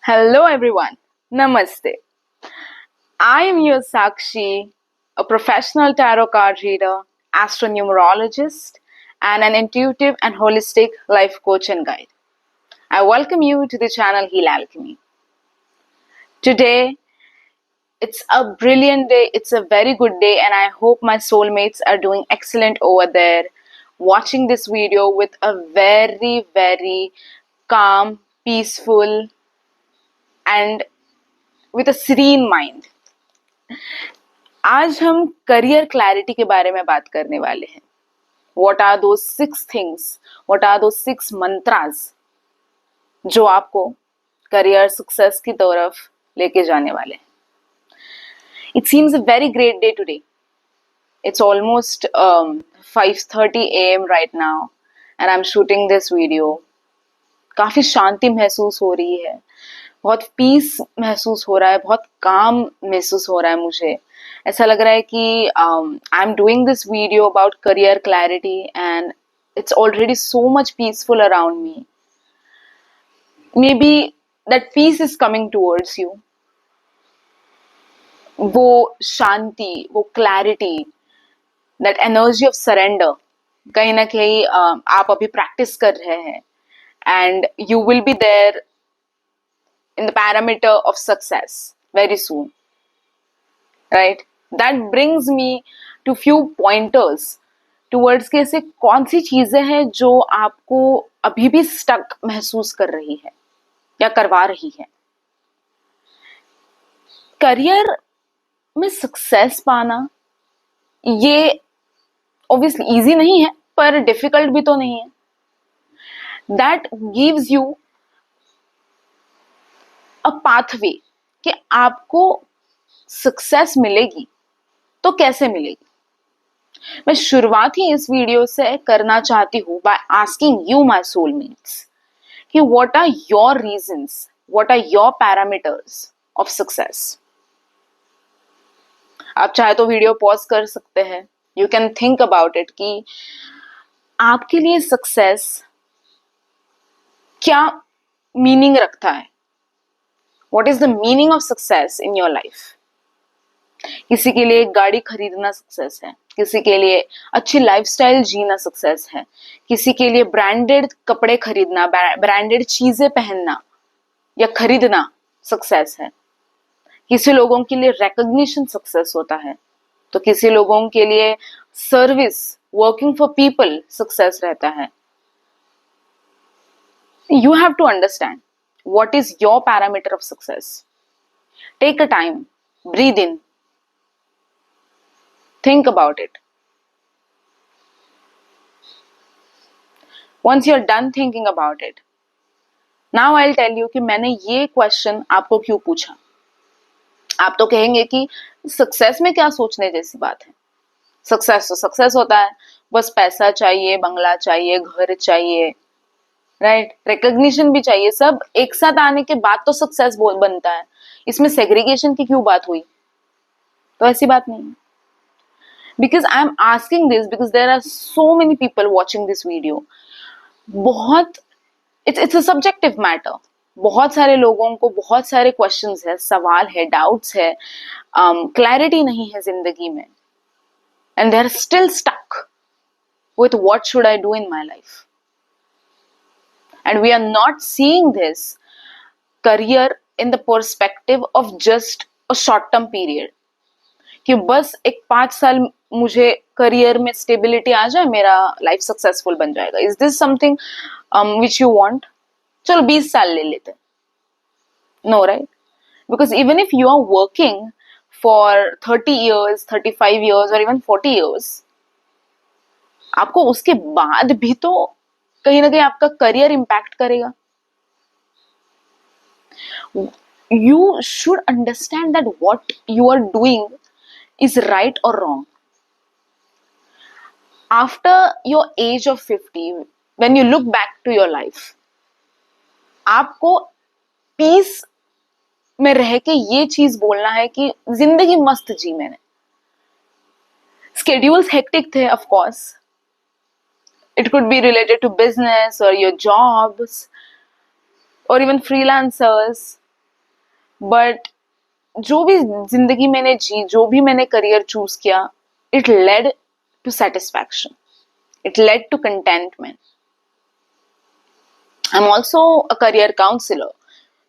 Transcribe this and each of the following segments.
Hello everyone. Namaste. I am your Sakshi, a professional tarot card reader, astronumerologist, and an intuitive and holistic life coach and guide. I welcome you to the channel Heal Alchemy. Today, it's a brilliant day, it's a very good day, and I hope my soulmates are doing excellent over there, watching this video with a very calm, peaceful, and with a serene mind. आज हम career clarity के बारे में बात करने वाले हैं. What are those 6 things? What are those 6 mantras जो आपको करियर सक्सेस की तरफ लेके जाने वाले हैं? It seems a very great day today. It's almost 5:30 a.m. right now and I'm shooting this video. काफी शांति महसूस हो रही है, बहुत पीस महसूस हो रहा है, बहुत काम महसूस हो रहा है. मुझे ऐसा लग रहा है कि I am doing this video about career clarity and it's already so much peaceful around me. Maybe that peace is coming towards you. वो शांति, वो clarity, that energy of surrender कहीं ना कहीं आप अभी प्रैक्टिस कर रहे हैं and you will be there in the parameter of success very soon, right? That brings me to few pointers towards के ऐसे कौन सी चीजें हैं जो आपको अभी भी stuck महसूस कर रही है या करवा रही है. करियर में सक्सेस पाना ये obviously easy नहीं है पर difficult भी तो नहीं है. That gives you a pathway कि आपको सक्सेस मिलेगी तो कैसे मिलेगी. मैं शुरुआत ही इस वीडियो से करना चाहती हूँ by asking you my soulmates कि what are your reasons, what are your parameters of success. आप चाहे तो वीडियो पॉज कर सकते हैं. You can think about it कि आपके लिए सक्सेस क्या मीनिंग रखता है. What is the meaning of success in your life? किसी के लिए गाड़ी खरीदना सक्सेस है, किसी के लिए अच्छी लाइफस्टाइल जीना सक्सेस है, किसी के लिए ब्रांडेड कपड़े खरीदना, ब्रांडेड चीजें पहनना या खरीदना सक्सेस है. किसी लोगों के लिए रिकॉग्निशन सक्सेस होता है, तो किसी लोगों के लिए service, working for people success रहता है. You have to understand what is your parameter of success. Take a time, breathe in, think about it. Once you're done thinking about it, now I'll tell you कि मैंने ये question आपको क्यों पूछा. आप तो कहेंगे कि सक्सेस में क्या सोचने जैसी बात है. सक्सेस तो सक्सेस होता है, बस पैसा चाहिए, बंगला चाहिए, घर चाहिए, राइट, रिकॉग्निशन भी चाहिए, सब एक साथ आने के बाद तो सक्सेस बनता है. इसमें सेग्रीगेशन की क्यों बात हुई? तो ऐसी बात नहीं है. Because I am asking this because there are so many people watching this video. बहुत इट्स अ सब्जेक्टिव मैटर. बहुत सारे लोगों को बहुत सारे क्वेश्चंस है, सवाल है, डाउट्स है, क्लैरिटी नहीं है जिंदगी में and they are still stuck with what should I do in my life. And we are not seeing this career in the perspective of just a short term period. कि बस एक 5 साल मुझे करियर में स्टेबिलिटी आ जाए, मेरा life successful बन जाएगा. Is this something which you want? चलो 20 साल ले लेते. No, right? Because even if you are working for 30 years, 35 years or even 40 years, आपको उसके बाद भी तो कहीं ना कहीं आपका करियर इंपैक्ट करेगा. You should understand that what you are doing is right और wrong. After your age of 50, when you look back to your life, आपको पीस में रह के ये चीज बोलना है कि जिंदगी मस्त जी मैंने. स्केड्यूल्स हेक्टिक थे, of course. It could be related to business or your jobs or even freelancers. But जो भी जिंदगी मैंने जी, जो भी मैंने करियर चूज किया, it led to satisfaction, it led to contentment. I am also a career counsellor.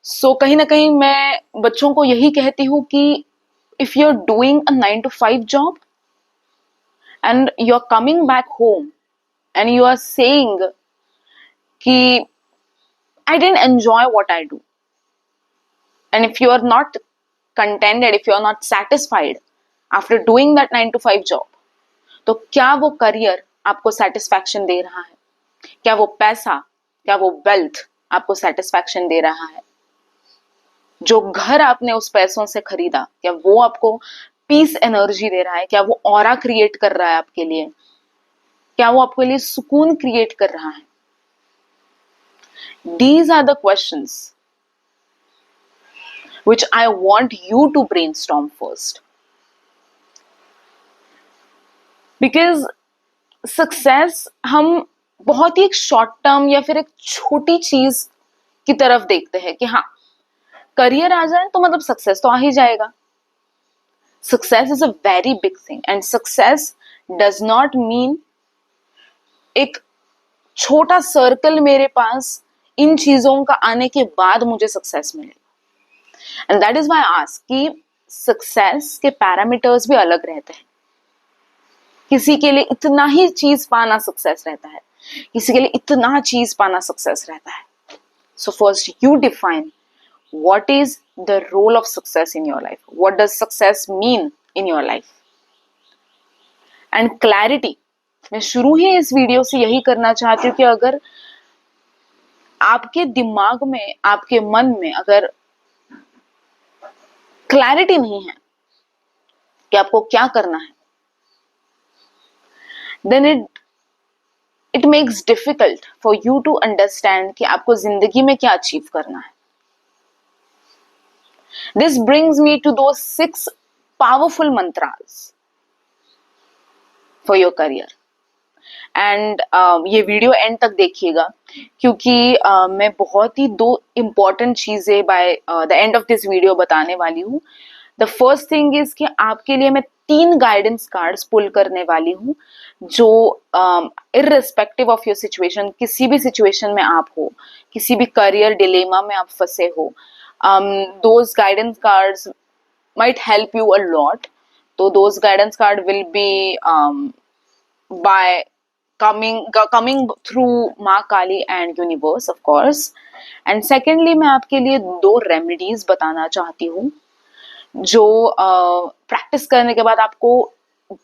So कहीं ना कहीं मैं बच्चों को यही कहती हूँ कि if you are doing a 9 to 5 job and you're coming back home and you are saying कि I didn't enjoy what I do, and if you are not contented, if you are not satisfied after doing that 9 to 5 job, तो क्या वो career आपको satisfaction दे रहा है? क्या वो पैसा, क्या वो वेल्थ आपको सेटिस्फैक्शन दे रहा है? जो घर आपने उस पैसों से खरीदा, क्या वो आपको पीस एनर्जी दे रहा है? क्या वो ऑरा क्रिएट कर रहा है आपके लिए? क्या वो आपके लिए सुकून क्रिएट कर रहा है? These are the questions which I want you to brainstorm first. Because success हम बहुत ही एक शॉर्ट टर्म या फिर एक छोटी चीज की तरफ देखते हैं कि हाँ, करियर आ जाए तो मतलब सक्सेस तो आ ही जाएगा. Success is a very big thing, and success does not mean एक छोटा सर्कल मेरे पास इन चीजों का आने के बाद मुझे सक्सेस मिलेगा. And that is why I ask कि सक्सेस के पैरामीटर्स भी अलग रहते हैं. किसी के लिए इतना ही चीज पाना सक्सेस रहता है, किसी के लिए इतना चीज पाना सक्सेस रहता है. So first you define what is the role of success in your life, what does success mean in your life, and clarity. मैं शुरू ही इस वीडियो से यही करना चाहती हूँ कि अगर आपके दिमाग में, आपके मन में अगर क्लैरिटी नहीं है कि आपको क्या करना है, then it makes difficult for you to understand कि आपको जिंदगी में क्या अचीव करना है. This brings me to those 6 powerful mantras for your career. And ये वीडियो एंड तक देखिएगा क्योंकि मैं बहुत ही 2 इम्पॉर्टेंट चीजें by the end of this video बताने वाली हूँ. द फर्स्ट थिंग इज कि आपके लिए मैं 3 गाइडेंस कार्ड्स पुल करने वाली हूँ जो इररिस्पेक्टिव ऑफ योर सिचुएशन, किसी भी सिचुएशन में आप हो, किसी भी करियर डिलेमा में आप फंसे हो, those guidance cards might help you a lot. So those guidance card will be by coming through माँ काली and universe of course. And secondly मैं आपके लिए 2 रेमेडीज बताना चाहती हूँ जो प्रैक्टिस करने के बाद आपको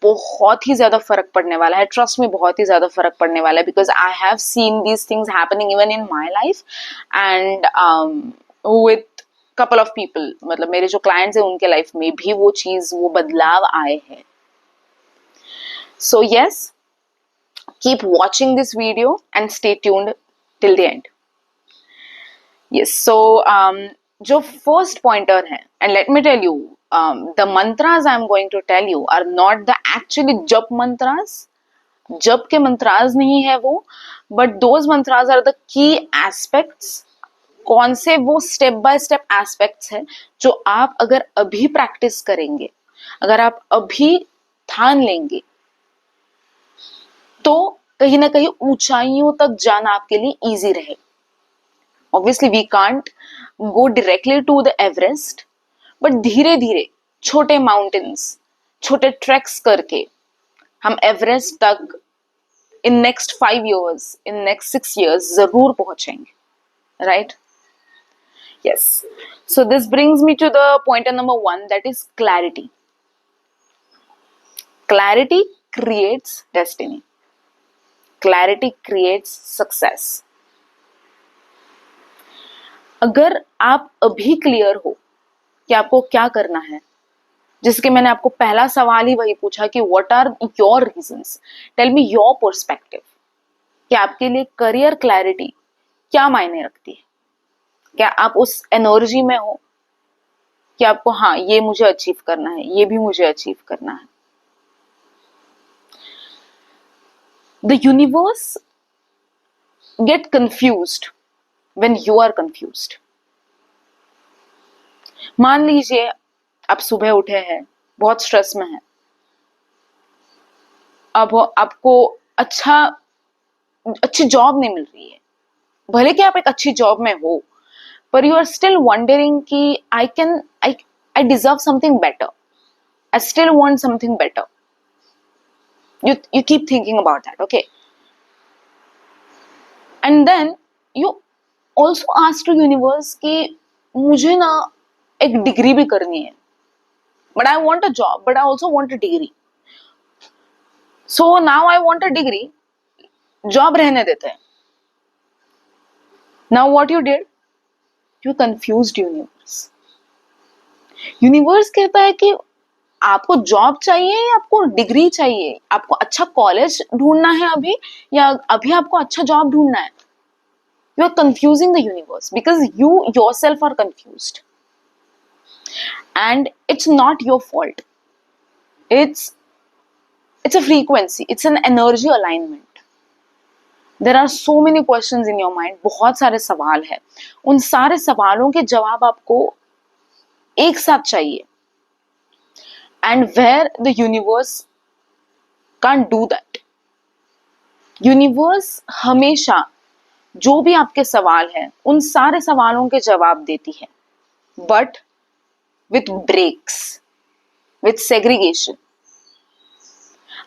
बहुत ही ज्यादा फर्क पड़ने वाला है. ट्रस्ट में बहुत ही ज्यादा फर्क पड़ने वाला है because I have seen these things happening even in my life and with couple of people, मतलब मेरे जो clients हैं उनके लाइफ में भी वो चीज, वो बदलाव आए हैं. So yes, keep watching this video and stay tuned till the end. Yes, so जो first pointer है, and let me tell you, the mantras I'm going to tell you are not the actually jap mantras. जप के मंत्रास नहीं है वो, but those mantras are the key aspects. कौन से वो स्टेप बाय स्टेप एस्पेक्ट्स हैं जो आप अगर अभी प्रैक्टिस करेंगे, अगर आप अभी ठान लेंगे तो कहीं ना कहीं ऊंचाइयों तक जाना आपके लिए इजी रहेगा. Obviously we can't go directly to the Everest, but धीरे धीरे छोटे माउंटेन्स, छोटे ट्रैक्स करके हम एवरेस्ट तक in next 5 years, in next 6 years जरूर पहुंचेंगे. Right? Yes. So this brings me to the pointer number 1, that is clarity. Clarity creates destiny. Clarity creates success. अगर आप अभी क्लियर हो कि आपको क्या करना है, जिसके मैंने आपको पहला सवाल ही वही पूछा कि what are your reasons? Tell me your perspective. कि आपके लिए करियर क्लैरिटी क्या मायने रखती है? क्या आप उस एनर्जी में हो कि आपको हाँ ये मुझे अचीव करना है, ये भी मुझे अचीव करना है. The universe get confused when you are confused. मान लीजिए आप सुबह उठे हैं, बहुत स्ट्रेस में हैं, अब आपको अच्छी जॉब नहीं मिल रही है, भले कि आप एक अच्छी जॉब में हो, पर यू आर स्टिल वंडरिंग कि I deserve something better, I still want something better. You keep thinking about that, okay? And then you also ask to universe कि मुझे ना एक डिग्री भी करनी है, but I want a job, but I also want a degree. So now I want a degree, job रहने देते हैं. Now what you did? You confused universe. Universe कहता है कि आपको जॉब चाहिए या आपको डिग्री चाहिए, आपको अच्छा कॉलेज ढूंढना है अभी, या अभी आपको अच्छा जॉब ढूंढना है. You are confusing the universe because you yourself are confused. And it's not your fault. It's a frequency, it's an energy alignment. There are so many questions in your mind, बहुत सारे सवाल है, उन सारे सवालों के जवाब आपको एक साथ चाहिए. And where the universe can't do that. Universe हमेशा जो भी आपके सवाल है उन सारे सवालों के जवाब देती है, but with breaks, with segregation.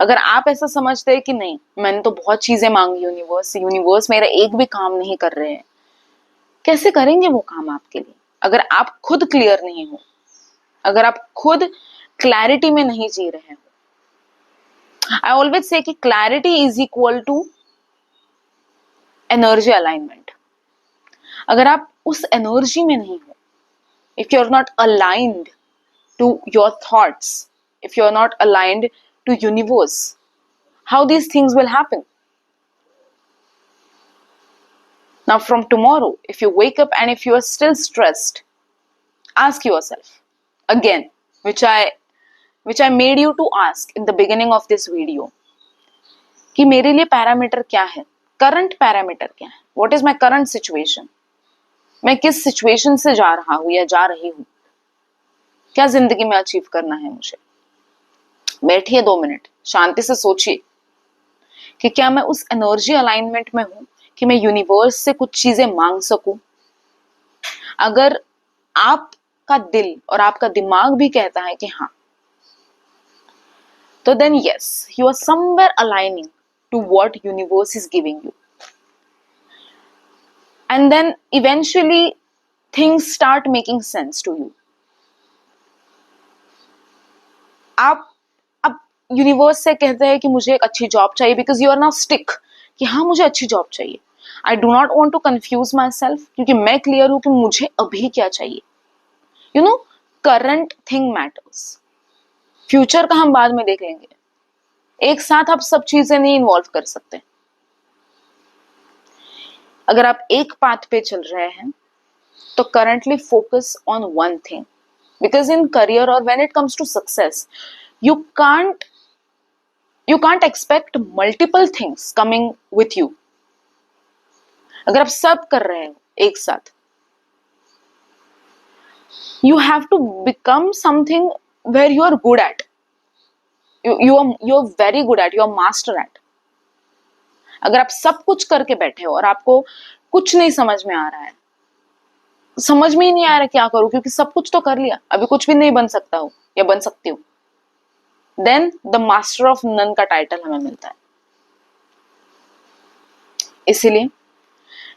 अगर आप ऐसा समझते हैं कि नहीं, मैंने तो बहुत चीजें मांगी यूनिवर्स मेरा एक भी काम नहीं कर रहे हैं, कैसे करेंगे वो काम आपके लिए अगर आप खुद क्लियर नहीं हो, अगर आप खुद क्लैरिटी में नहीं जी रहे हो. आई ऑलवेज से कि clarity is equal to energy alignment. अगर आप उस एनर्जी में नहीं हो, if you're not aligned to your thoughts, if you're not aligned to universe, how these things will happen? Now from tomorrow, if you wake up and if you are still stressed, ask yourself again, which I made you to ask in the beginning of this video, कि मेरे लिए parameter क्या है, current parameter क्या है, what is my current situation, मैं किस situation से जा रहा हूं या जा रही हूं, क्या जिंदगी में अचीव करना है मुझे. बैठिए 2 मिनट, शांति से सोचिए कि क्या मैं उस एनर्जी अलाइनमेंट में हूं कि मैं यूनिवर्स से कुछ चीजें मांग सकूं. अगर आपका दिल और आपका दिमाग भी कहता है कि हाँ, तो then yes, you are somewhere aligning to what universe is giving you. And then eventually things start making sense to you. आप अब यूनिवर्स से कहते हैं कि मुझे एक अच्छी जॉब चाहिए, because you are now stick कि हाँ मुझे अच्छी जॉब चाहिए. I do not want to confuse myself, क्योंकि मैं क्लियर हूं कि मुझे अभी क्या चाहिए. You know, current thing matters. Future का हम बाद में देख लेंगे, एक साथ आप सब चीजें नहीं इन्वॉल्व कर सकते. अगर आप एक पाथ पे चल रहे हैं तो currently focus on one thing, because in career और when it comes to success, you can't expect multiple things coming with you. अगर आप सब कर रहे हो एक साथ, you have to become something where you are good at, you are very good at, you are master at. अगर आप सब कुछ करके बैठे हो और आपको कुछ नहीं समझ में आ रहा है, समझ में ही नहीं आ रहा क्या करूं, क्योंकि सब कुछ तो कर लिया, अभी कुछ भी नहीं बन सकता हूं या बन सकती हूं, then the master of none का टाइटल हमें मिलता है. इसीलिए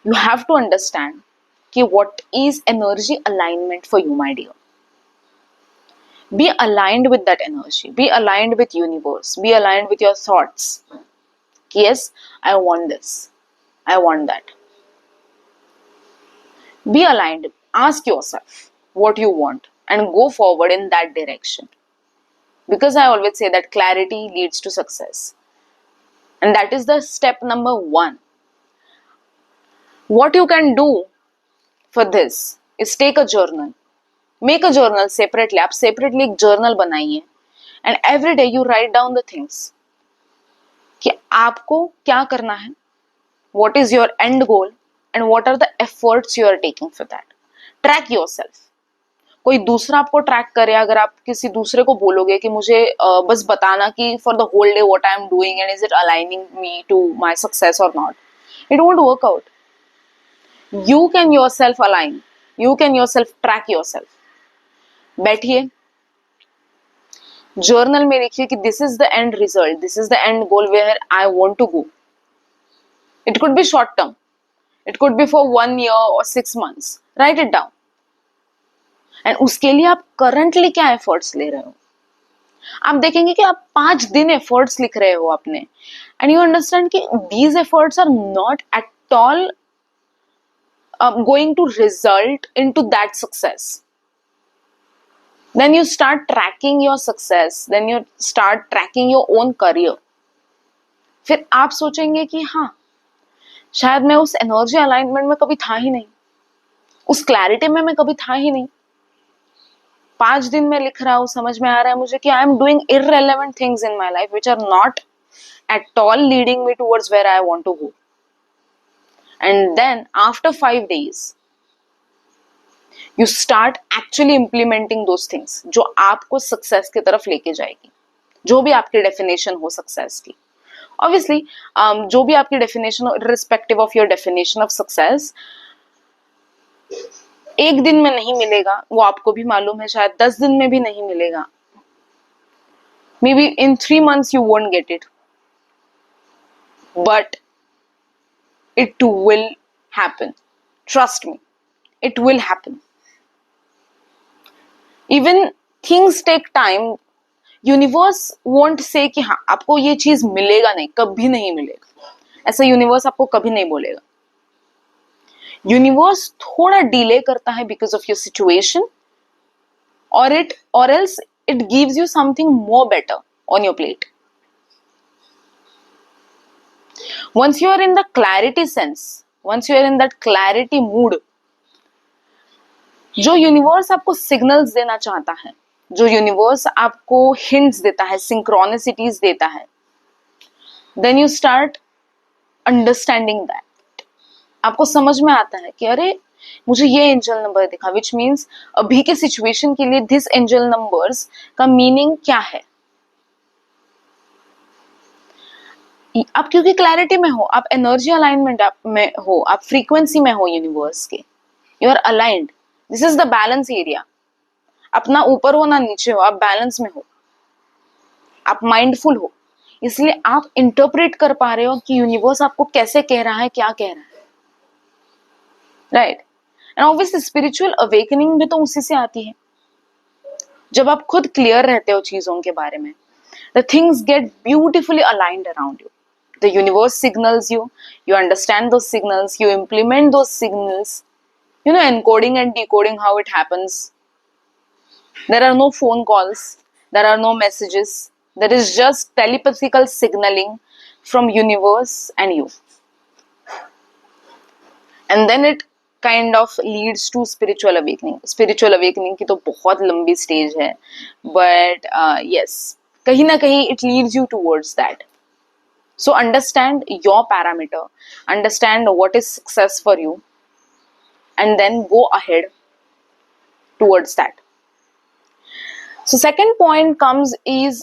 यू हैव टू अंडरस्टैंड कि what is energy alignment for you my dear. Be aligned with that energy, be aligned with universe, be aligned with your thoughts. Yes, I want this, I want that. Be aligned, ask yourself what you want and go forward in that direction, because I always say that clarity leads to success, and that is the step number 1. What you can do for this is take a journal, make a journal separately. आप separately एक journal बनाइए and every day you write down the things कि आपको क्या करना है, what is your end goal and what are the efforts you are taking for that. Track yourself. कोई दूसरा आपको ट्रैक करे, अगर आप किसी दूसरे को बोलोगे कि मुझे बस बताना कि for the whole day what I am doing and is it aligning me to my success और not, it won't work out. You can yourself align, you can yourself track yourself. बैठिए, जर्नल में लिखिए कि this is the end result, this is the end goal where I want to go. It could be short term, it could be for 1 year और 6 months. Right it down. And उसके लिए आप currently क्या efforts ले रहे हो. आप देखेंगे कि आप 5 दिन एफर्ट्स लिख रहे हो अपने, एंड यू अंडरस्टैंड कि these efforts are not at all going to result into that success. Then you start tracking your success, then you start tracking your own career. फिर आप सोचेंगे कि हाँ, शायद मैं उस एनर्जी अलाइनमेंट में कभी था ही नहीं, उस क्लैरिटी में मैं कभी था ही नहीं. 5 दिन में लिख रहा हूं, समझ में आ रहा है मुझे कि I am doing irrelevant things in my life which are not at all leading me towards where I want to go. And then after 5 days you start actually implementing those things जो आपको success की तरफ लेके जाएगी, जो भी आपकी definition हो सक्सेस की. ऑब्वियसली जो भी आपकी डेफिनेशन हो, irrespective of your definition of success, एक दिन में नहीं मिलेगा, वो आपको भी मालूम है. शायद 10 दिन में भी नहीं मिलेगा. May be in 3 months you won't get it, but it will happen. Trust me, it will happen. Even things take time. Universe won't say कि हाँ आपको ये चीज मिलेगा नहीं, कभी नहीं मिलेगा. ऐसा यूनिवर्स आपको कभी नहीं बोलेगा. यूनिवर्स थोड़ा डिले करता है बिकॉज ऑफ योर सिचुएशन, और else it gives you something more better on your plate. Once you are in the clarity sense, once you are in that clarity mood, जो universe आपको signals देना चाहता है, जो universe आपको hints देता है, सिंक्रोनिसिटीज देता है, then you start understanding that. आपको समझ में आता है कि अरे मुझे ये एंजल नंबर दिखा, विच मीन्स अभी के सिचुएशन के लिए दिस एंजल नंबर्स का मीनिंग क्या है. आप क्योंकि क्लैरिटी में हो, आप एनर्जी अलाइनमेंट में हो, आप फ्रीक्वेंसी में हो यूनिवर्स के, you are aligned. This is the balance area. अपना ऊपर हो ना नीचे हो, आप बैलेंस में हो, आप माइंडफुल हो. इसलिए आप इंटरप्रेट कर पा रहे हो कि यूनिवर्स आपको कैसे कह रहा है, क्या कह रहा है. Right. And obviously spiritual awakening भी तो उसी से आती है. जब आप खुद क्लियर रहते हो चीजों के बारे में, the things get beautifully aligned around you. The universe signals you, you understand those signals, you implement those signals, you know, encoding and decoding how it happens. There are no phone calls, there are no messages, there is just telepathical signaling from universe and you. And then it kind of leads to spiritual awakening. Spiritual awakening की तो बहुत लंबी stage है, but yes, कहीं ना कहीं it leads you towards that. So understand your parameter, understand what is success for you, and then go ahead towards that. So second point comes is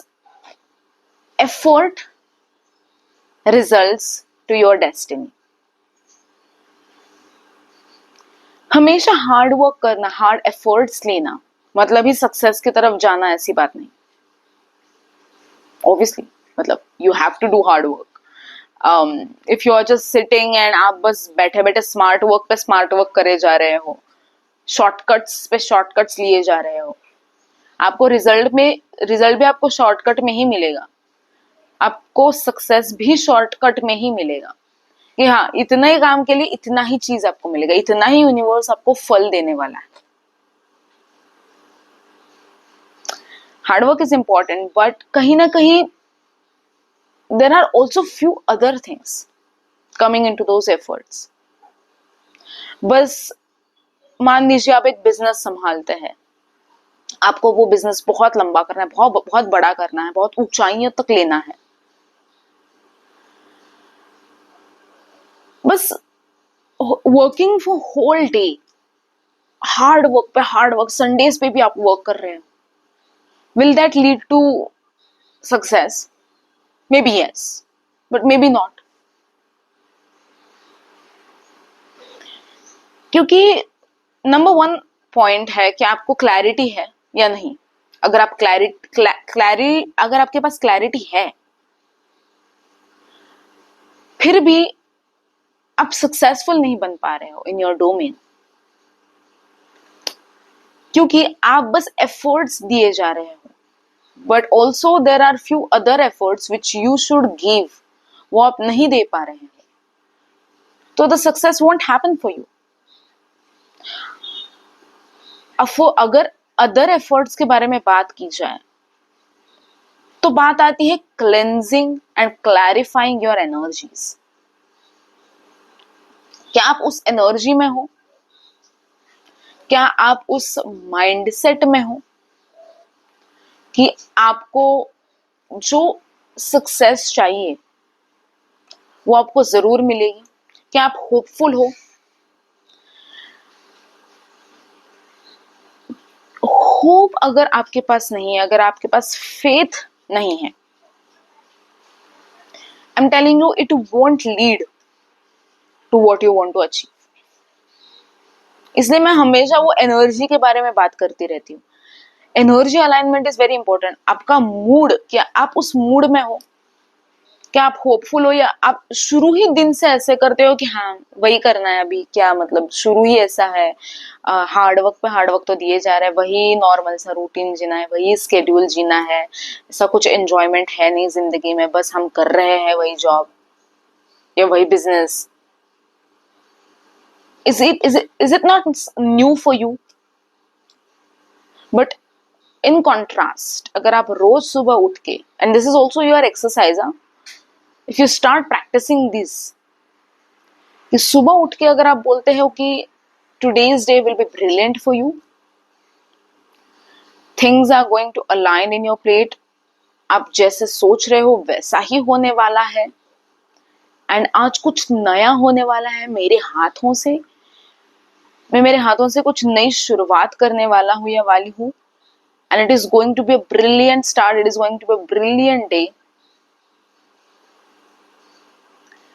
effort results to your destiny. हमेशा hard work करना, hard efforts लेना मतलब ही success की तरफ जाना, ऐसी बात नहीं. ऑब्वियसली मतलब you have to do hard work. If you are just sitting and आप बस बैठे बैठे स्मार्ट वर्क पे स्मार्ट वर्क करे जा रहे हो, शॉर्टकट्स पे शॉर्टकट्स लिए जा रहे हो, आपको रिजल्ट भी आपको शॉर्टकट में ही मिलेगा. आपको सक्सेस भी शॉर्टकट में ही मिलेगा कि हाँ इतना ही काम के लिए इतना ही चीज आपको मिलेगा, इतना ही यूनिवर्स आपको फल देने वाला है. हार्डवर्क इज इंपॉर्टेंट, बट कहीं ना कहीं there are also few other things coming into those efforts. बस मान लीजिए आप एक बिजनेस संभालते हैं, आपको वो बिजनेस बहुत लंबा करना है, बहुत बड़ा करना है, बहुत ऊंचाइयों तक लेना है. बस working for whole day hard work, Sundays पे भी आप वर्क कर रहे हैं, will that lead to success? Maybe yes, but maybe not. क्योंकि नंबर वन पॉइंट है कि आपको क्लैरिटी है या नहीं। अगर आप अगर आपके पास क्लैरिटी है, फिर भी आप सक्सेसफुल नहीं बन पा रहे हो इन योर डोमेन, क्योंकि आप बस एफर्ट्स दिए जा रहे हो, but also there are few other efforts which you should give, वो आप नहीं दे पा रहे हैं, तो the success won't happen for you. अगर अदर एफर्ट्स के बारे में बात की जाए तो बात आती है cleansing and clarifying your energies. क्या आप उस एनर्जी में हो? क्या आप उस माइंडसेट में हो कि आपको जो सक्सेस चाहिए वो आपको जरूर मिलेगी? क्या आप होपफुल हो? होप अगर आपके पास नहीं है, अगर आपके पास फेथ नहीं है, I am telling you, it won't lead to what you want to achieve. इसलिए मैं हमेशा वो एनर्जी के बारे में बात करती रहती हूँ। Energy alignment is very important. आपका मूड, क्या आप उस मूड में हो? क्या आप होपफुल हो, या आप शुरू ही दिन से ऐसे करते हो कि हाँ वही करना है अभी, क्या मतलब शुरू ही ऐसा है, हार्ड वर्क पे हार्ड वर्क तो दिए जा रहा है, वही नॉर्मल सा रूटीन जीना है, वही स्केड्यूल जीना है, ऐसा कुछ एंजॉयमेंट है नहीं जिंदगी में, बस हम कर रहे हैं वही जॉब या वही business. is it not new for you? But in contrast, अगर आप रोज सुबह उठ के, and this is also your exercise, if you start practicing this, कि सुबह उठ के अगर आप बोलते हो कि today's day will be brilliant for you, things are going to align in your plate, आप जैसे सोच रहे हो वैसा ही होने वाला है, एंड आज कुछ नया होने वाला है मेरे हाथों से, मैं मेरे हाथों से कुछ नई शुरुआत करने वाला हूं या वाली हूं, and it is going to be a brilliant start, it is going to be a brilliant day,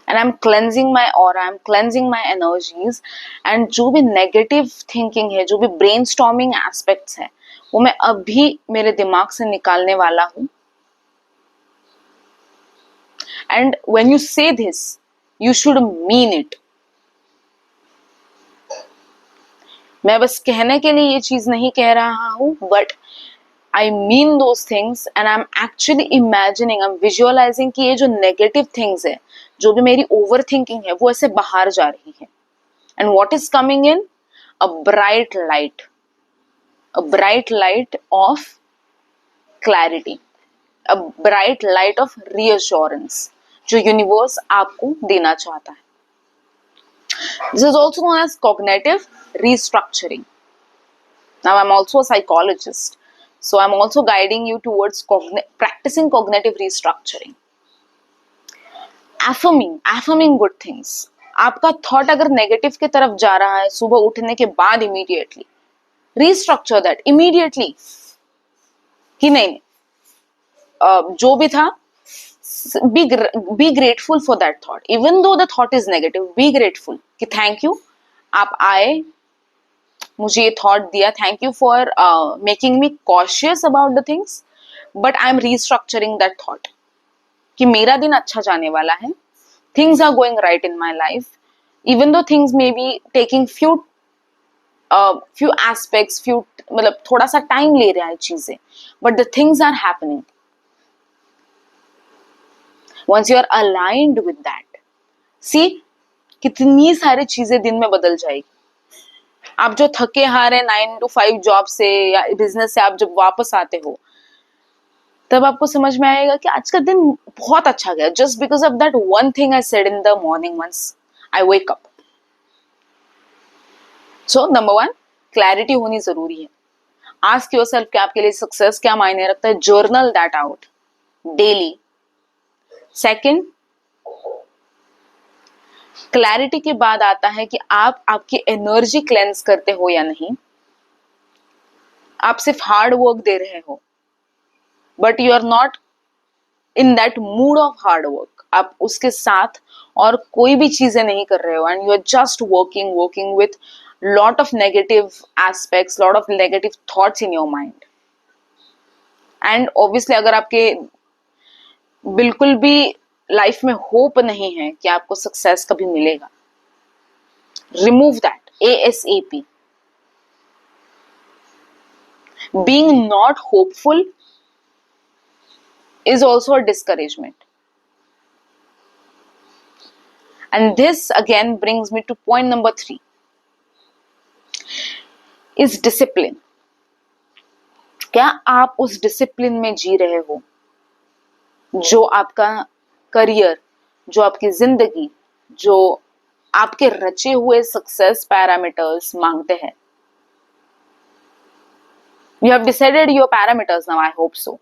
and I'm cleansing my aura, I'm cleansing my energies, and जो भी negative thinking है, जो भी brainstorming aspects है, वो मैं अभी मेरे दिमाग से निकालने वाला हूं। And when you say this, you should mean it. मैं बस कहने के लिए ये चीज नहीं कह रहा हूं, but I mean those things, and I'm actually imagining, I'm visualizing कि ये जो negative things है, जो भी मेरी overthinking है, वो ऐसे बाहर जा रही है, and what is coming in? A bright light, a bright light of clarity, a bright light of reassurance, जो universe आपको देना चाहता है। This is also known as cognitive restructuring. Now I'm also a psychologist, so I'm also guiding you towards practicing cognitive restructuring. Affirming good things. आपका thought अगर negative की तरफ जा रहा है सुबह उठने के बाद, इमीडिएटली रीस्ट्रक्चर दैट इमीडिएटली, कि नहीं, जो भी था, be grateful for that thought, even though the thought is negative, be grateful कि थैंक यू, आप आए, मुझे ये थॉट दिया, thank you for making me cautious about the things, but I am restructuring that thought कि मेरा दिन अच्छा जाने वाला है, things are going right in my life, even though things may be taking few aspects, मतलब थोड़ा सा टाइम ले रहा है चीजें, but the things are happening. Once you are aligned with that, see कितनी सारी चीजें दिन में बदल जाएगी। आप जो थके हारे 9 to 5 जॉब से या बिजनेस से आप जब वापस आते हो, तब आपको समझ में आएगा कि आज का दिन बहुत अच्छा गया, just because of that one thing I said in the morning once I wake up. So number one, clarity होनी जरूरी है। Ask yourself कि आपके लिए सक्सेस क्या मायने रखता है, journal that out daily. Second, clarity के बाद आता है कि आप आपकी एनर्जी क्लेंस करते हो या नहीं, आप सिर्फ हार्ड वर्क दे रहे हो, but you are not in that mood of hard work, आप उसके साथ और कोई भी चीजें नहीं कर रहे हो, and you are just working with lot of negative aspects, lot of negative thoughts in your mind. And obviously अगर आपके बिल्कुल भी लाइफ में होप नहीं है कि आपको सक्सेस कभी मिलेगा, remove that ASAP। Being not hopeful is also a discouragement. And this again brings me to point number 3 is discipline. क्या आप उस डिसिप्लिन में जी रहे हो जो आपका करियर, जो आपकी जिंदगी, जो आपके रचे हुए सक्सेस पैरामीटर्स मांगते हैं? You have decided your parameters now, I hope so.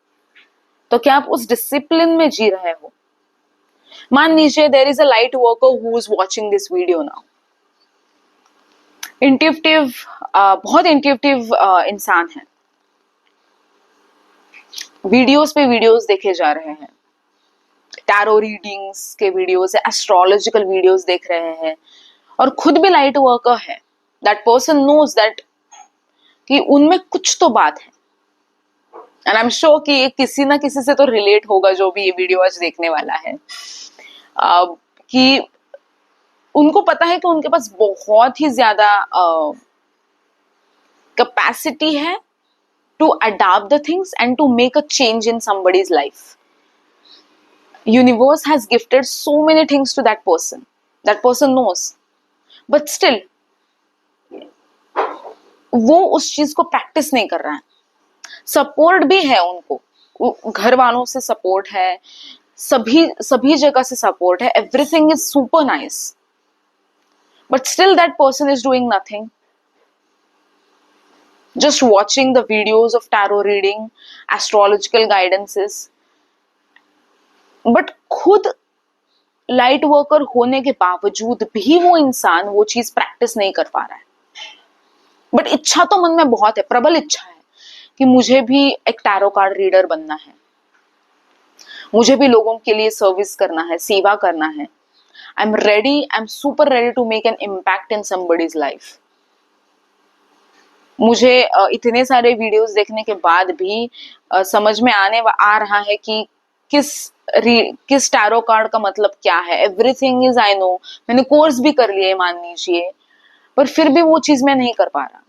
तो क्या आप उस डिसिप्लिन में जी रहे हो? मान लीजिए there is a light worker who is watching this video now. Intuitive, बहुत इंट्यूटिव इंसान है, वीडियोस पे वीडियोस देखे जा रहे हैं, टैरो रीडिंग्स के वीडियोस, एस्ट्रोलॉजिकल वीडियोस देख रहे हैं, और खुद भी लाइट वर्कर है। दैट पर्सन नोज दैट कि उनमें कुछ तो बात है, एंड आई एम श्योर कि किसी ना किसी से तो रिलेट होगा जो भी ये वीडियो आज देखने वाला है, कि उनको पता है कि उनके पास बहुत ही ज्यादा कैपेसिटी है to adopt the things and to make a change in somebody's life. Universe has gifted so many things to that person. That person knows, but still वो उस चीज को प्रैक्टिस नहीं कर रहा है। सपोर्ट भी है उनको, घर वालों से सपोर्ट है, सभी जगह से सपोर्ट है, everything is super nice, but still that person is doing nothing, just watching the videos of tarot reading, astrological guidances, but खुद लाइट वर्कर होने के बावजूद भी वो इंसान वो चीज प्रैक्टिस नहीं कर पा रहा है। बट इच्छा तो मन में बहुत है, प्रबल इच्छा है कि मुझे भी एक टैरो कार्ड रीडर बनना है, मुझे भी लोगों के लिए सर्विस करना है, सेवा करना है। I'm ready, I'm super ready to make an impact in somebody's life. मुझे इतने सारे वीडियोस देखने के बाद भी समझ में आ रहा है कि किस टैरो कार्ड का मतलब क्या है। एवरीथिंग इज आई नो, मैंने कोर्स भी कर लिए मान लीजिए, पर फिर भी वो चीज मैं नहीं कर पा रहा।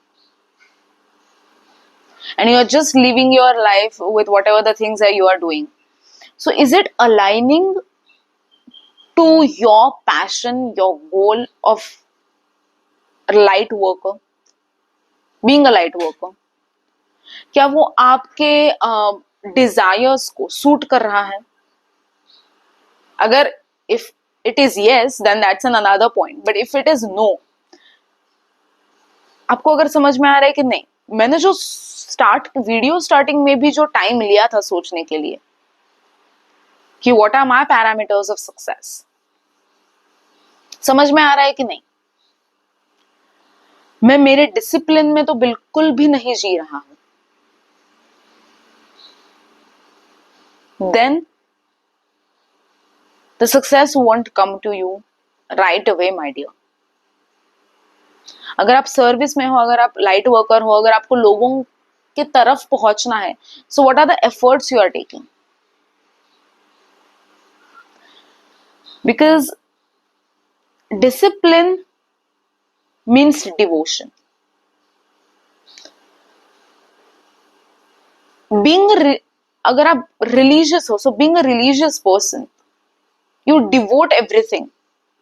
And you are just living your life with whatever the things that you are doing. So is it aligning to your passion, your goal of light worker, being a light worker? क्या वो आपके desires को suit कर रहा है? अगर if it is yes, then that's an another point. But if it is no, आपको अगर समझ में आ रहा है कि नहीं, मैंने जो वीडियो स्टार्टिंग में भी जो टाइम लिया था सोचने के लिए कि what are my parameters of success, समझ में आ रहा है कि नहीं, मैं मेरे डिसिप्लिन में तो बिल्कुल भी नहीं जी रहा हूं, then the success won't come to you right away my dear. अगर आप सर्विस में हो, अगर आप लाइट वर्कर हो, अगर आपको लोगों की तरफ पहुंचना है, so what are the efforts you are taking? Because discipline means devotion. अगर आप रिलीजियस हो, so being a religious person, you devote everything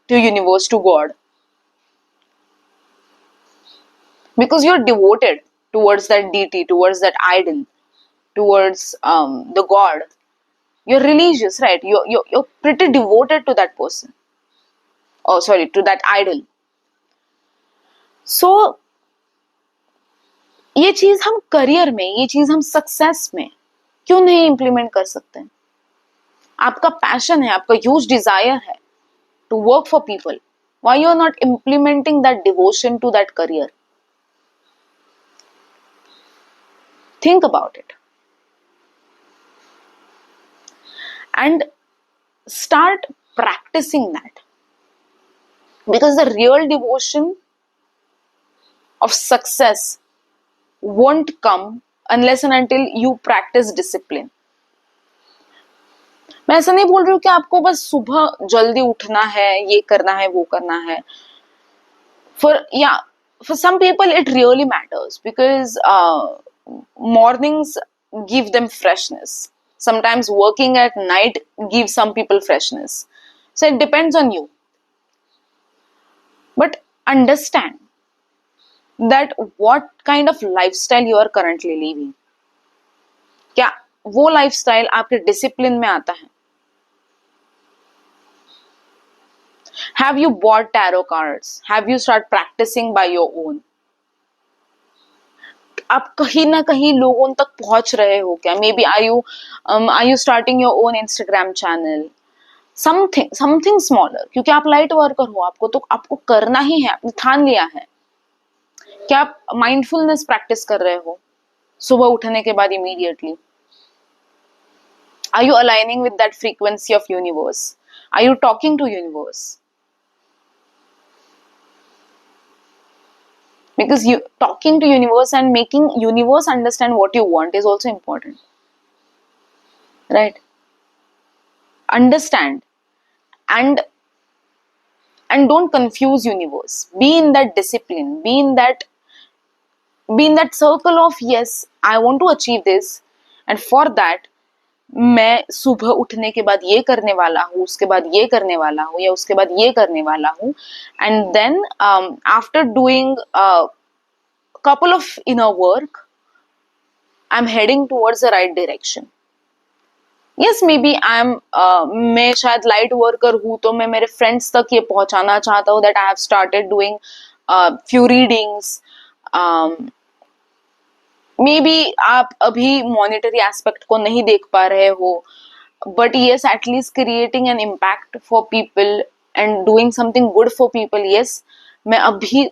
to universe, to God, because you're devoted towards that deity, towards that idol, towards the god. You're religious, right? You're pretty devoted to that person, oh sorry, to that idol. So ये चीज हम career में, ये चीज हम success में क्यों नहीं इंप्लीमेंट कर सकते? आपका पैशन है, आपका ह्यूज डिजायर है to work for people, why you are not implementing that devotion to that career? Think about it. And start practicing that. Because the real devotion of success won't come unless and until you practice discipline. मैं ऐसा नहीं बोल रही हूँ कि आपको बस सुबह जल्दी उठना है, ये करना है, वो करना है. For some people it really matters because mornings give them freshness. Sometimes working at night gives some people freshness. So it depends on you. But understand that what kind of lifestyle you are currently living. क्या वो lifestyle आपके discipline में आता है? Have you bought tarot cards? Have you started practicing by your own? आप कहीं ना कहीं लोगों तक पहुंच रहे हो क्या? Maybe are you starting your own Instagram channel? Something smaller. क्योंकि आप लाइट वर्कर हो, आपको करना ही है, आपने ठान लिया है. क्या आप माइंडफुलनेस प्रैक्टिस कर रहे हो सुबह उठने के बाद immediately? Are you aligning with that frequency of universe? Are you talking to universe? Because you talking to universe and making universe understand what you want is also important, right? Understand and don't confuse universe. Be in that discipline, be in that circle of yes, I want to achieve this, and for that मैं सुबह उठने के बाद ये करने वाला हूँ, उसके बाद ये करने वाला हूँ, या उसके बाद ये करने वाला हूँ. And then after doing couple of inner work, I'm heading towards the right direction. Yes, maybe मैं शायद लाइट वर्कर हूँ, तो मैं मेरे फ्रेंड्स तक ये पहुंचाना चाहता हूँ that I have started doing few readings. Maybe आप अभी monetary aspect को नहीं देख पा रहे हो, but yes, at least creating an impact for people and doing something good for people. Yes, मैं अभी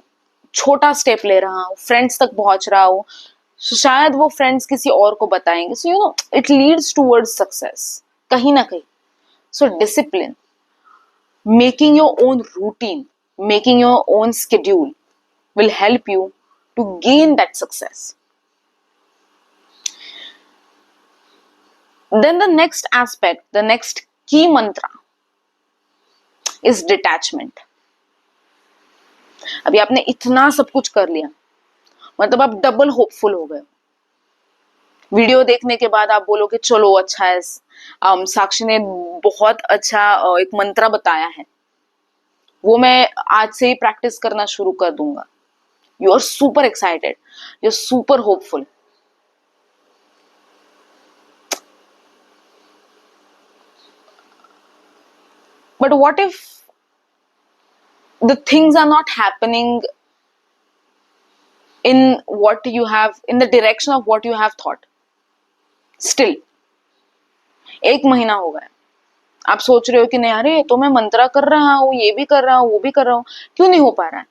छोटा स्टेप ले रहा हूँ, फ्रेंड्स तक पहुंच रहा हूँ, शायद वो फ्रेंड्स किसी और को बताएंगे. So you know it leads towards success कहीं ना कहीं. So discipline, making your own routine, making your own schedule will help you to gain that success. Then the next aspect, the next key mantra is detachment. अभी आपने इतना सब कुछ कर लिया, मतलब आप डबल होपफुल हो गए. वीडियो देखने के बाद आप बोलोगे चलो अच्छा है, साक्षी ने बहुत अच्छा एक मंत्र बताया है, वो मैं आज से ही प्रैक्टिस करना शुरू कर दूंगा. You are super excited, you are super hopeful. But what if the things are not happening in the direction of what you have thought? Still, एक महीना हो गया, आप सोच रहे हो कि नहीं, अरे तो मैं मंत्रा कर रहा हूँ, ये भी कर रहा हूँ, वो भी कर रहा हूँ, क्यों नहीं हो पा रहा है?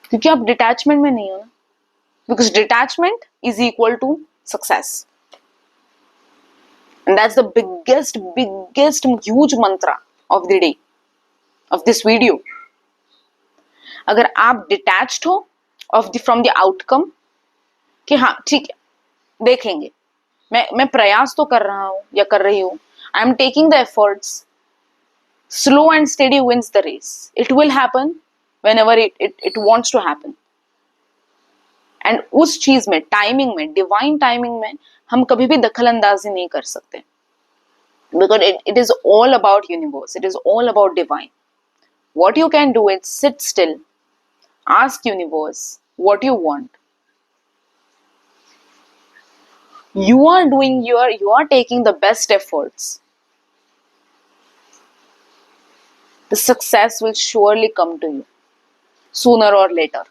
क्योंकि आप डिटैचमेंट में नहीं हो ना. Because detachment is equal to success. And that's the biggest, huge mantra of the day, of this video. अगर आप detached हो from the outcome, कि हाँ ठीक है, देखेंगे, मैं प्रयास तो कर रहा हूँ या कर रही हूँ, I am taking the efforts, slow and steady wins the race. It will happen whenever it wants to happen. And उस चीज में, टाइमिंग में, डिवाइन टाइमिंग में हम कभी भी दखल अंदाजी नहीं कर सकते. Because it is all about universe, it is all about divine. What you can do is sit still, ask universe what you want. You are taking the best efforts. The success will surely come to you sooner or later.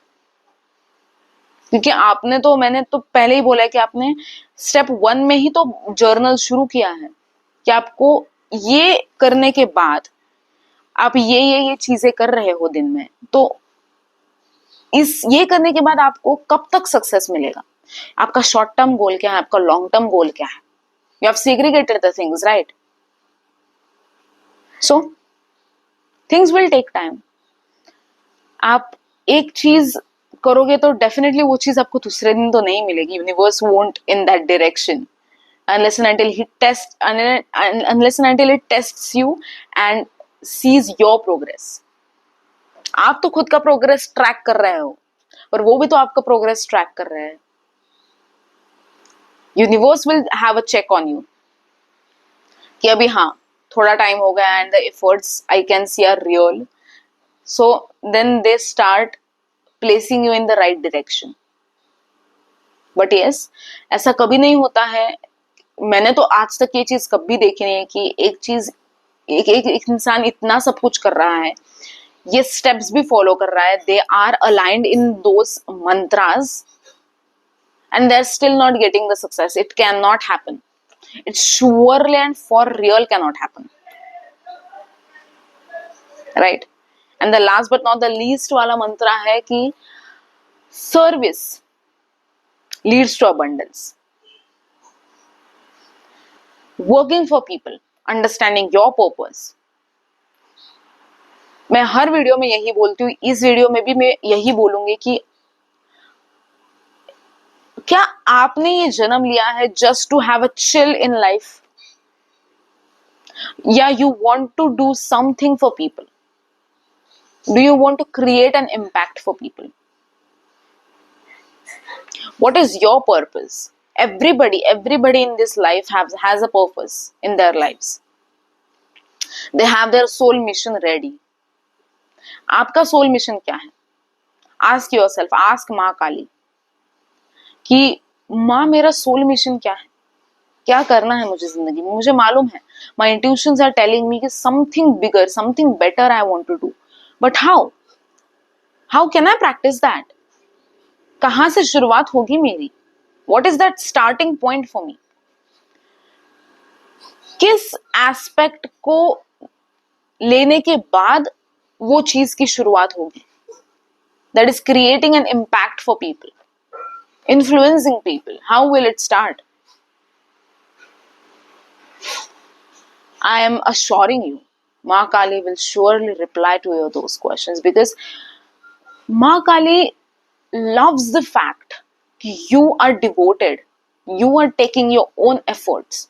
क्योंकि मैंने तो पहले ही बोला है कि आपने step 1 में ही तो जर्नल शुरू किया है कि आपको ये करने के बाद आप ये चीजें कर रहे हो दिन में, तो ये करने के बाद आपको कब तक सक्सेस मिलेगा? आपका शॉर्ट टर्म गोल क्या है, आपका लॉन्ग टर्म गोल क्या है? You have segregated the things, right? So things will take time. आप एक चीज करोगे तो डेफिनेटली वो चीज आपको दूसरे दिन तो नहीं मिलेगी. Universe won't in that direction unless and until it tests you and sees your progress. आप तो खुद का प्रोग्रेस ट्रैक कर रहे हो, पर वो भी तो आपका प्रोग्रेस ट्रैक कर रहे हैं. Universe will have a check on you कि अभी हाँ थोड़ा टाइम हो गया and the efforts I can see are real. So then they start placing you in the right direction. But yes, ऐसा कभी नहीं होता है. मैंने तो आज तक ये चीज कभी देखी नहीं है कि एक चीज एक इंसान इतना सब कुछ कर रहा है, ये स्टेप्स भी फॉलो कर रहा है, they are aligned in those mantras and they're still not getting the success. It cannot happen. It surely and for real cannot happen, right? And the last but not the least वाला मंत्र है कि service leads to abundance. Working for people, understanding your purpose. मैं हर video में यही बोलती हूँ, इस वीडियो में भी मैं यही बोलूंगी कि क्या आपने ये जन्म लिया है just to have a chill in life, या you want to do something for people? Do you want to create an impact for people? What is your purpose? everybody in this life has a purpose in their lives. They have their soul mission ready. आपका soul mission क्या है? Ask yourself, ask माँ काली कि माँ मेरा soul mission क्या है, क्या करना है मुझे जिंदगी में. मुझे मालूम है, my intuitions are telling me कि something bigger, something better I want to do, but how can I practice that? कहाँ से शुरुआत होगी मेरी? What is that starting point for me? किस एस्पेक्ट को लेने के बाद वो चीज की शुरुआत होगी that is creating an impact for people, influencing people? How will it start? I am assuring you, Ma Kali will surely reply to those questions, because Ma Kali loves the fact that you are devoted, you are taking your own efforts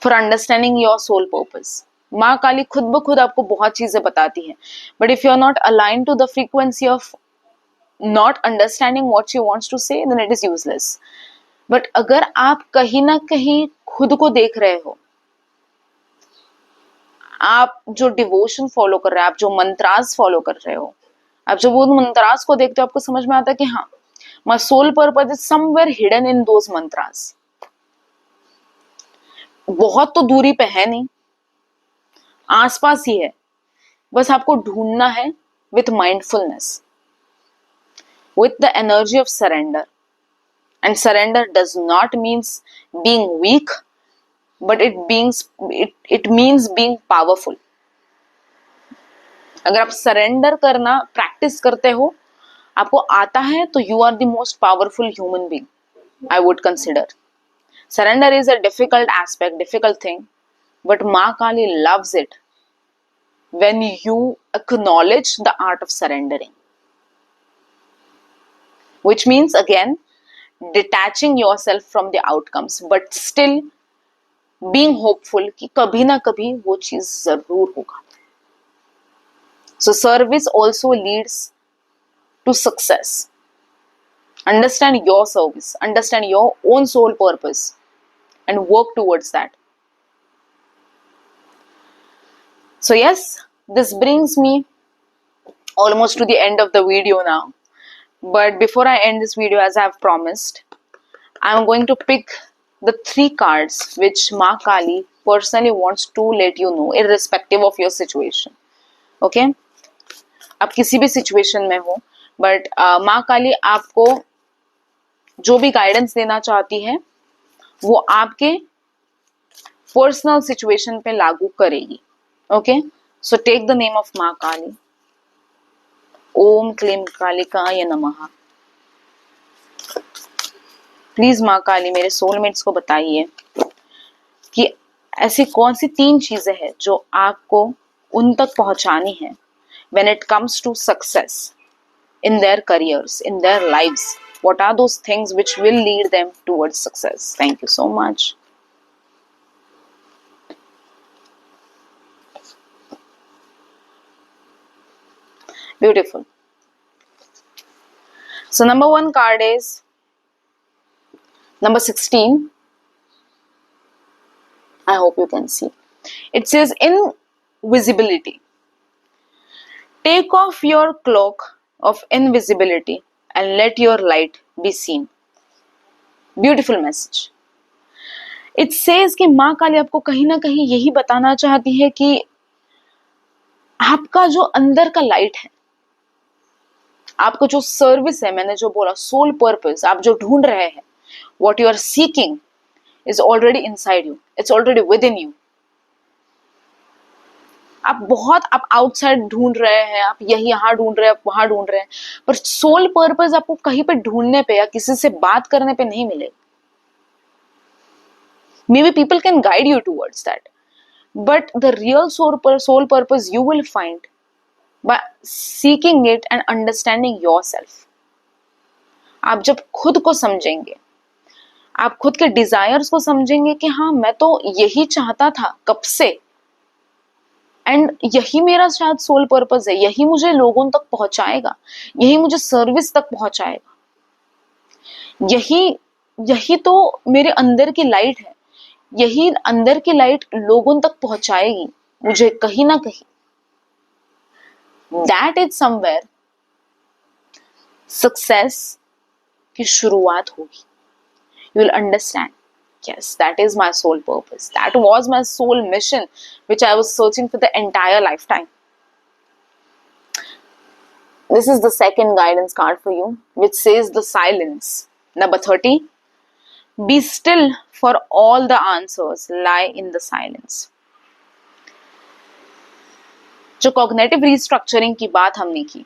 for understanding your soul purpose. Ma Kali खुद ब खुद आपको बहुत चीजें बताती है, but if you are not aligned to the frequency of not understanding what she wants to say, then it is useless. But अगर आप कहीं ना कहीं खुद को देख रहे हो, आप जो डिवोशन फॉलो कर रहे हो, आप जो मंत्रास फॉलो कर रहे हो, आप जब वो मंत्रास को देखते हो, आपको समझ में आता है कि हाँ, my soul purpose is somewhere hidden in those mantras. बहुत तो दूरी पे है नहीं, आसपास ही है, बस आपको ढूंढना है with mindfulness, with the energy of surrender. And surrender does not means being weak, but it means being powerful. अगर आप सरेंडर करना प्रैक्टिस करते हो, आपको आता है, तो you are the most powerful human being, I would consider. Surrender is a difficult aspect, difficult thing, but Ma Kali loves it when you acknowledge the art of surrendering. Which means again detaching yourself from the outcomes, but still being hopeful कि कभी ना कभी वो चीज जरूर होगा. So service also leads to success. Understand your service, understand your own soul purpose, and work towards that. So yes, this brings me almost to the end of the video now. But before I end this video, as I have promised, I am going to pick the 3 cards which Ma Kali personally wants to let you know, irrespective of your situation. Okay? आप किसी भी situation में हो, but Ma Kali आपको जो भी guidance देना चाहती है, वो आपके पर्सनल सिचुएशन पे लागू करेगी. Okay? So take the name of Ma Kali. ओम क्लीम कालिकाय नमः। प्लीज माँ काली मेरे सोलमेट्स को बताइए कि ऐसी कौन सी 3 चीजें हैं जो आपको उन तक पहुंचानी है when it comes to success in their careers, in their lives. What are those things which will lead them towards success? Thank you so much. Beautiful. So number 1 card is number 16. I hope you can see. It says invisibility. Take off your cloak of invisibility and let your light be seen. Beautiful message. It says कि माँ काली आपको कहीं ना कहीं यही बताना चाहती है कि आपका जो अंदर का लाइट है, आपका जो सर्विस है, मैंने जो बोला सोल पर्पस, आप जो ढूंढ रहे हैं, what you are seeking is already inside you. It's already within you. आप आउटसाइड ढूंढ रहे हैं, आप यही यहाँ ढूंढ रहे हैं, आप वहां ढूंढ रहे हैं, पर सोल पर्पस आपको कहीं पे ढूंढने पे या किसी से बात करने पे नहीं मिलेगा. Maybe people can guide you towards that, but the real soul purpose you will find by seeking it and understanding yourself. आप जब खुद को समझेंगे, आप खुद के डिजायर्स को समझेंगे कि हाँ मैं तो यही चाहता था कब से, एंड यही मेरा शायद सोल पर्पस है, यही मुझे लोगों तक पहुंचाएगा, यही मुझे सर्विस तक पहुंचाएगा, यही तो मेरे अंदर की लाइट है, यही अंदर की लाइट लोगों तक पहुंचाएगी मुझे कहीं ना कहीं. दैट इज समवेयर सक्सेस की शुरुआत होगी. You will understand, yes, that is my soul purpose, that was my soul mission which I was searching for the entire lifetime. This is the second guidance card for you, which says the silence. Number 30. Be still, for all the answers lie in the silence. जो cognitive restructuring की बात हमने की,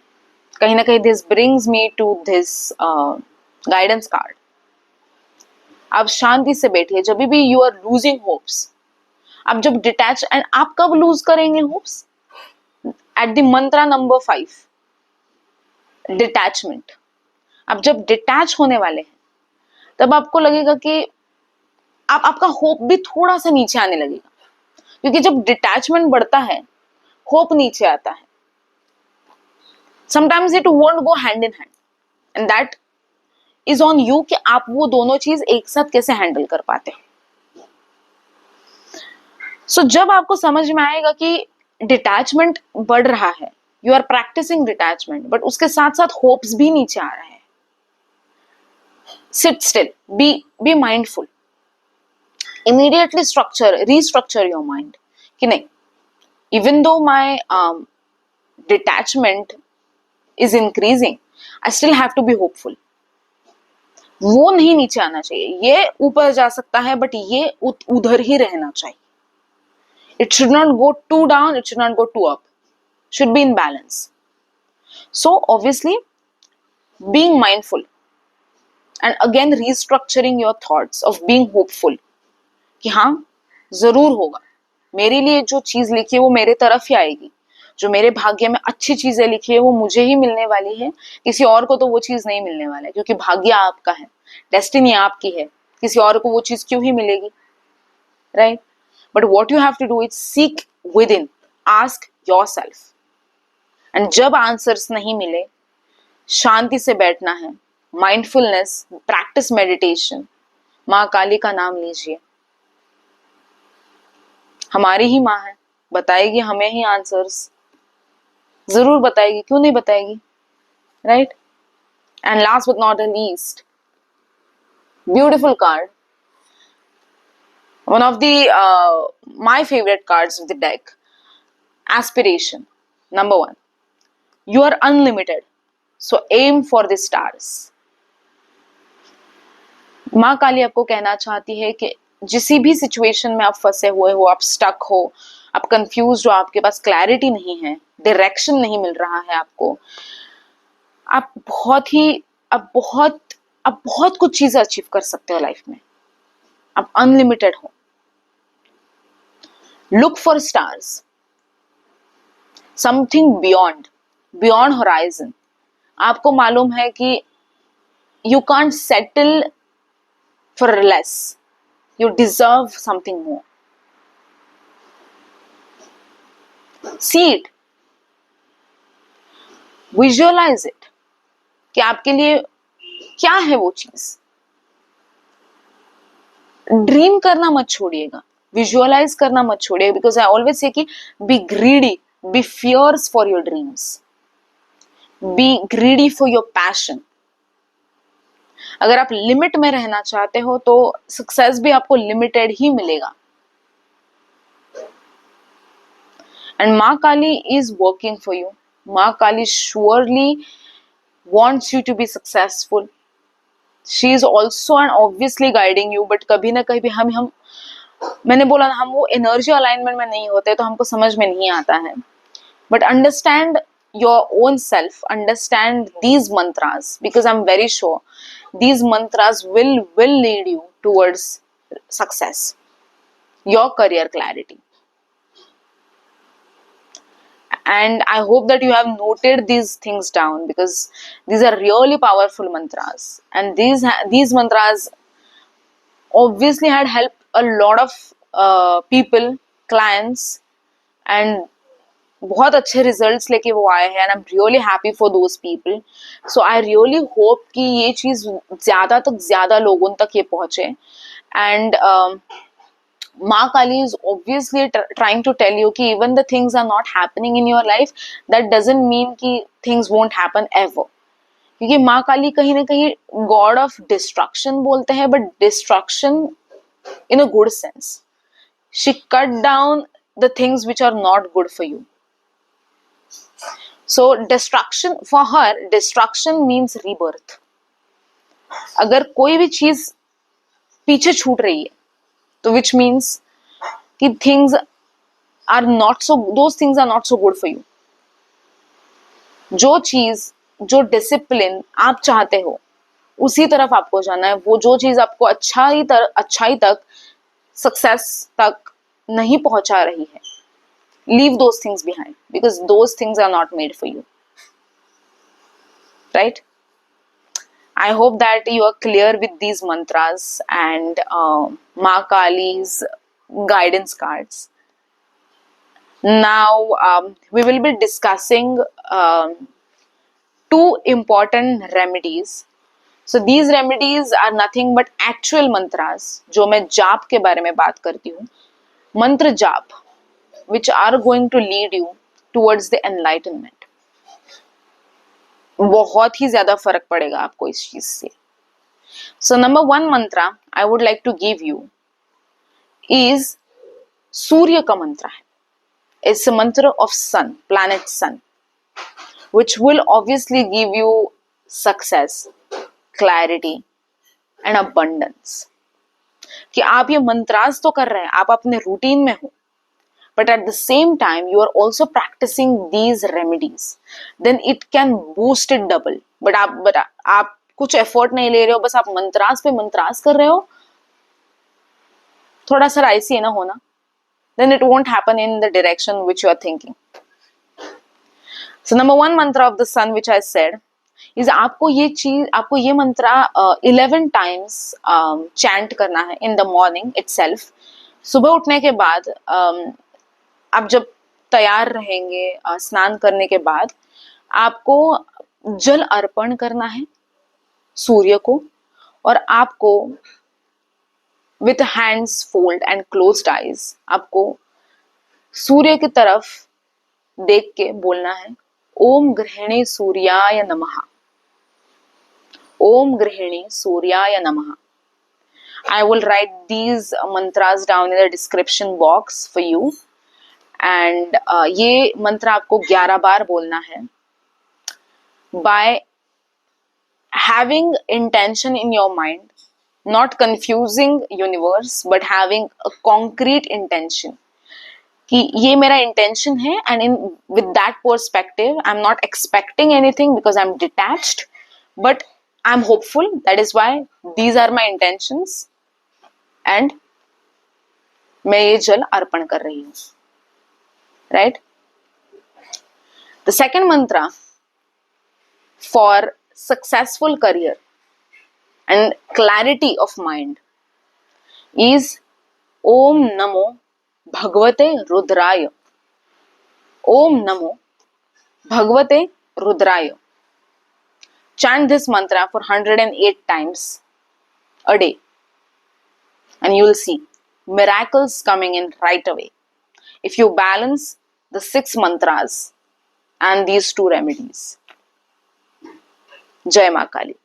कहीं ना कहीं this brings me to this guidance card. आप शांति से बैठिए. जब भी यू आर लूजिंग होप्स, आप जब डिटैच, एंड आप कब लूज करेंगे hopes? At the Mantra number 5, detachment. आप जब डिटैच होने वाले हैं तब आपको लगेगा कि आपका होप भी थोड़ा सा नीचे आने लगेगा, क्योंकि जब डिटैचमेंट बढ़ता है होप नीचे आता है. Sometimes it won't go hand in hand, and that is on you कि आप वो दोनों चीज एक साथ कैसे हैंडल कर पाते हैं. सो जब आपको समझ में आएगा कि डिटैचमेंट बढ़ रहा है, you are practicing detachment, but उसके साथ साथ होप्स भी नीचे आ रहे हैं, sit still, be mindful, immediately restructure your mind कि नहीं, even though my detachment is increasing, I still have to be hopeful. वो नहीं नीचे आना चाहिए, ये ऊपर जा सकता है बट ये उधर ही रहना चाहिए. It should not go too down, it should not go too up, should be in balance. So obviously being mindful and again restructuring your thoughts of being hopeful कि हाँ जरूर होगा, मेरे लिए जो चीज लिखी है वो मेरे तरफ ही आएगी, जो मेरे भाग्य में अच्छी चीजें लिखी है वो मुझे ही मिलने वाली है, किसी और को तो वो चीज नहीं मिलने वाला है, क्योंकि भाग्य आपका है, डेस्टिनी आपकी है, किसी और को वो चीज क्यों ही मिलेगी, right? But what you have to do is seek within, ask yourself, and जब आंसर्स नहीं मिले शांति से बैठना है, माइंडफुलनेस, प्रैक्टिस मेडिटेशन, माँ काली का नाम लीजिए. हमारी ही माँ है, बताएगी हमें ही आंसर्स, जरूर बताएगी, क्यों नहीं बताएगी, right? And last but not the least, beautiful card, one of the my favorite cards of the deck, aspiration. Number 1, you are unlimited, so aim for the stars. माँ काली आपको कहना चाहती है कि जिस भी सिचुएशन में आप फंसे हुए हो, आप स्टक हो, आप कंफ्यूज हो, आपके पास क्लैरिटी नहीं है, डायरेक्शन नहीं मिल रहा है आपको, आप बहुत ही आप बहुत कुछ चीजें अचीव कर सकते हो लाइफ में, आप अनलिमिटेड हो। Look for stars, something beyond horizon. आपको मालूम है कि you can't settle for less, you deserve something more. See it, visualize it, कि आपके लिए क्या है वो चीज। ड्रीम करना मत छोड़िएगा, विजुअलाइज करना मत छोड़िएगा, बिकॉज आई ऑलवेज से कि be greedy, be fierce for your dreams, be greedy for your passion. अगर आप लिमिट में रहना चाहते हो तो सक्सेस भी आपको लिमिटेड ही मिलेगा। एंड माँ काली इज वर्किंग फॉर यू। माँ काली surely wants you to be successful. She is also and obviously guiding you, but कभी ना कभी हम मैंने बोला ना, हम वो एनर्जी अलाइनमेंट में नहीं होते तो हमको समझ में नहीं आता है। But understand your own self, understand these mantras, because I am very sure these mantras will lead you towards success, your career clarity. And I hope that you have noted these things down, because these are really powerful mantras, and these mantras obviously had helped a lot of people, clients, and बहुत अच्छे results लेके वो आए हैं, and I am really happy for those people. So I really hope कि ये चीज़ ज़्यादा तक ज़्यादा लोगों तक ये पहुँचे। And Ma Kali is obviously trying to tell you कि even the things are not happening in your life, that doesn't mean कि things won't happen ever. क्योंकि माँ काली कहीं ना कहीं गॉड ऑफ डिस्ट्रक्शन बोलते हैं, but destruction in a good sense. She cut down the things which are not good for you. So destruction for her, destruction means rebirth. अगर कोई भी चीज पीछे छूट रही है तो विच मीन्स कि things are not so, those things are not so good for you. जो चीज, जो डिसिप्लिन आप चाहते हो उसी तरफ आपको जाना है। वो जो चीज आपको अच्छाई तक, सक्सेस तक नहीं पहुंचा रही है, leave those things behind, because those things are not made for you, right? I hope that you are clear with these mantras and Ma Kali's guidance cards. Now we will be discussing two important remedies. So these remedies are nothing but actual mantras, जो मैं जाप के बारे में बात करती हूँ, मंत्र जाप, which are going to lead you towards the enlightenment. बहुत ही ज्यादा फर्क पड़ेगा आपको इस चीज से। सो number one mantra I would like to give you is सूर्य का मंत्र है। It's a mantra of sun, planet sun, which will obviously give you success, clarity and abundance. कि आप ये मंत्रास तो कर रहे हैं, आप अपने रूटीन में हो, but at the same time you are also practicing these remedies, then it can boost it double. but आप कुछ एफर्ट नहीं ले रहे हो, बस आप मंत्रास पे मंत्रास कर रहे हो, थोड़ा सा ऐसी है ना होना, then it won't happen in the direction which you are thinking. So number one mantra of the sun which I said is आपको ये मंत्रा 11 times chant करना है in the morning itself. सुबह उठने के बाद आप जब तैयार रहेंगे स्नान करने के बाद, आपको जल अर्पण करना है सूर्य को, और आपको with hands fold and closed eyes आपको सूर्य की तरफ देख के बोलना है ओम गृहिणी सूर्याय नमः, ओम गृहिणी सूर्याय नमः। I will write these mantras down in the description box for you. And ये मंत्र आपको 11 बार बोलना है। By having intention in your mind, not confusing universe, but having a concrete intention कि ये मेरा इंटेंशन है, and in with that perspective I am not expecting anything because I am detached, but I am hopeful, that is why these are my intentions, and मैं ये जल अर्पण कर रही हूं. राइट? द सेकेंड मंत्र for successful career and clarity of mind is Om Namo Bhagavate Rudraya. Om Namo Bhagavate Rudraya. Chant this mantra for 108 times a day, and you will see miracles coming in right away if you balance the 6 mantras and these 2 remedies. Jai Ma Kali.